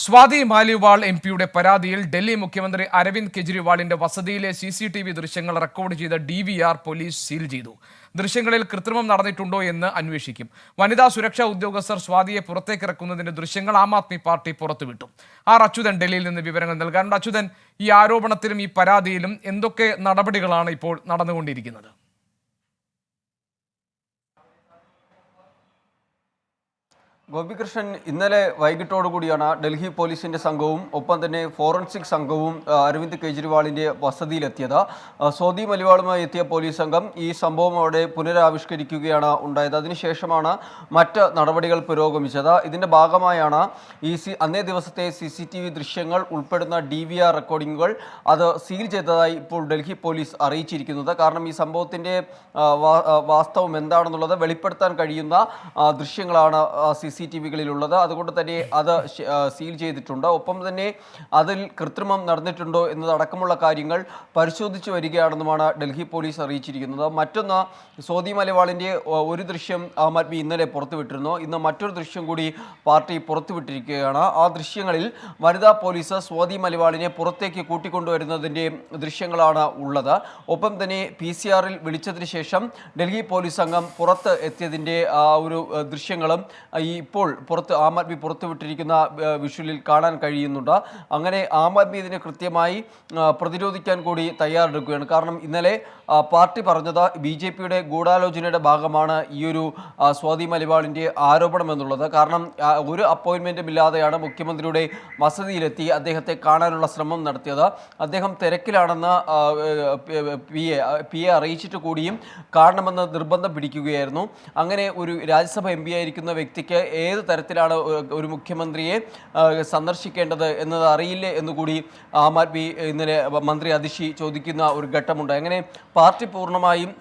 സ്വാതി മാലിവാൾ എംപിയുടെ പരാതിയിൽ ഡൽഹി മുഖ്യമന്ത്രി അരവിന്ദ് കെജ്രിവാളിന്റെ വസതിയിലെ CCTV ദൃശ്യങ്ങൾ റെക്കോർഡ് ചെയ്ത DVR പോലീസ് സീൽ ചെയ്തു. ദൃശ്യങ്ങളിൽ കൃത്രിമം നടന്നിട്ടുണ്ടോ എന്ന് അന്വേഷിക്കും. വനിതാ സുരക്ഷാ ഉദ്യോഗസ്ഥർ സ്വാതിയെ പുറത്തേക്കിറക്കുന്നതിന്റെ ദൃശ്യങ്ങൾ ആം ആദ്മി പാർട്ടി പുറത്തുവിട്ടു. ആർ അച്യുതൻ ഡൽഹിയിൽ നിന്ന് വിവരങ്ങൾ നൽകാനുണ്ട്. അച്യുതൻ, ഈ ആരോപണത്തിലും ഈ പരാതിയിലും എന്തൊക്കെ നടപടികളാണ് ഇപ്പോൾ നടന്നുകൊണ്ടിരിക്കുന്നത്? ഗോപികൃഷ്ണൻ, ഇന്നലെ വൈകിട്ടോടുകൂടിയാണ് ഡൽഹി പോലീസിന്റെ സംഘവും ഒപ്പം തന്നെ ഫോറൻസിക് സംഘവും അരവിന്ദ് കെജ്രിവാളിന്റെ വസതിയിലെത്തിയത്. സ്വാതി മലിവാളുമായി എത്തിയ പോലീസ് സംഘം ഈ സംഭവം അവിടെ പുനരാവിഷ്കരിക്കുകയാണ് ഉണ്ടായത്. അതിനുശേഷമാണ് മറ്റ് നടപടികൾ പുരോഗമിച്ചത്. ഇതിന്റെ ഭാഗമായാണ് അന്നേ ദിവസത്തെ CCTV ദൃശ്യങ്ങൾ ഉൾപ്പെടുന്ന DVR റെക്കോർഡിങ്ങുകൾ അത് സീൽ ചെയ്തതായി ഇപ്പോൾ ഡൽഹി പോലീസ് അറിയിച്ചിരിക്കുന്നത്. കാരണം ഈ സംഭവത്തിന്റെ വാസ്തവം എന്താണെന്നുള്ളത് വെളിപ്പെടുത്താൻ കഴിയുന്ന ദൃശ്യങ്ങളാണ് CCTVകളിലുള്ളത്. അതുകൊണ്ട് തന്നെ അത് സീൽ ചെയ്തിട്ടുണ്ട്. ഒപ്പം തന്നെ അതിൽ കൃത്രിമം നടന്നിട്ടുണ്ടോ എന്നതടക്കമുള്ള കാര്യങ്ങൾ പരിശോധിച്ചു വരികയാണെന്നുമാണ് ഡൽഹി പോലീസ് അറിയിച്ചിരിക്കുന്നത്. മറ്റൊന്ന്, സ്വാതി മലിവാളിൻ്റെ ഒരു ദൃശ്യം ആം ആദ്മി ഇന്നലെ പുറത്തുവിട്ടിരുന്നു. ഇന്ന് മറ്റൊരു ദൃശ്യം കൂടി പാർട്ടി പുറത്തുവിട്ടിരിക്കുകയാണ്. ആ ദൃശ്യങ്ങളിൽ വനിതാ പോലീസ് സ്വാതി മലിവാളിനെ പുറത്തേക്ക് കൂട്ടിക്കൊണ്ടുവരുന്നതിൻ്റെ ദൃശ്യങ്ങളാണ് ഉള്ളത്. ഒപ്പം തന്നെ PCR-ൽ വിളിച്ചതിന് ശേഷം ഡൽഹി പോലീസ് സംഘം പുറത്ത് എത്തിയതിൻ്റെ ആ ഒരു ദൃശ്യങ്ങളും ഇപ്പോൾ ആം ആദ്മി പുറത്തുവിട്ടിരിക്കുന്ന വിഷ്വലിൽ കാണാൻ കഴിയുന്നുണ്ട്. അങ്ങനെ ആം ആദ്മി ഇതിനെ കൃത്യമായി പ്രതിരോധിക്കാൻ കൂടി തയ്യാറെടുക്കുകയാണ്. കാരണം ഇന്നലെ പാർട്ടി പറഞ്ഞത് BJPയുടെ ഗൂഢാലോചനയുടെ ഭാഗമാണ് ഈ ഒരു സ്വാതി മലിവാളിൻ്റെ ആരോപണം എന്നുള്ളത്. കാരണം ഒരു അപ്പോയിൻമെൻറ്റും ഇല്ലാതെയാണ് മുഖ്യമന്ത്രിയുടെ വസതിയിലെത്തി അദ്ദേഹത്തെ കാണാനുള്ള ശ്രമം നടത്തിയത്. അദ്ദേഹം തിരക്കിലാണെന്ന് PA അറിയിച്ചിട്ട് കൂടിയും കാണണമെന്ന് നിർബന്ധം പിടിക്കുകയായിരുന്നു. അങ്ങനെ ഒരു രാജ്യസഭ MP ആയിരിക്കുന്ന വ്യക്തിക്ക് ഏത് തരത്തിലാണ് ഒരു മുഖ്യമന്ത്രിയെ സന്ദർശിക്കേണ്ടത് എന്നത് അറിയില്ലേ എന്നുകൂടി ആം ആദ്മി ഇന്നലെ മന്ത്രി അതിഷി ചോദിക്കുന്ന ഒരു ഘട്ടമുണ്ട്. അങ്ങനെ പാർട്ടി പൂർണ്ണമായും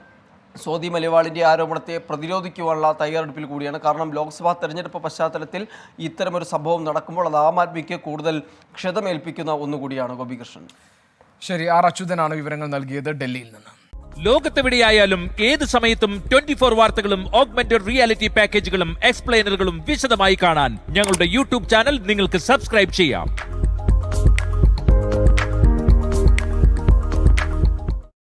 സ്വാതി മലിവാളിൻ്റെ ആരോപണത്തെ പ്രതിരോധിക്കുവാനുള്ള തയ്യാറെടുപ്പിൽ കൂടിയാണ്. കാരണം ലോക്സഭാ തെരഞ്ഞെടുപ്പ് പശ്ചാത്തലത്തിൽ ഇത്തരമൊരു സംഭവം നടക്കുമ്പോൾ അത് ആം ആദ്മിക്ക് കൂടുതൽ ക്ഷതമേൽപ്പിക്കുന്ന ഒന്നുകൂടിയാണ്. ഗോപികൃഷ്ണൻ. ശരി, ആർ അച്യുതനാണ് വിവരങ്ങൾ നൽകിയത് ഡൽഹിയിൽ നിന്ന്. ലോകത്തെവിടെയായാലും ഏത് സമയത്തും 24 വാർത്തകളും ഓഗ്മെന്റഡ് റിയാലിറ്റി പാക്കേജുകളും എക്സ്പ്ലെയിനറുകളും വിശദമായി കാണാൻ ഞങ്ങളുടെ YouTube ചാനൽ നിങ്ങൾക്ക് സബ്സ്ക്രൈബ് ചെയ്യാം.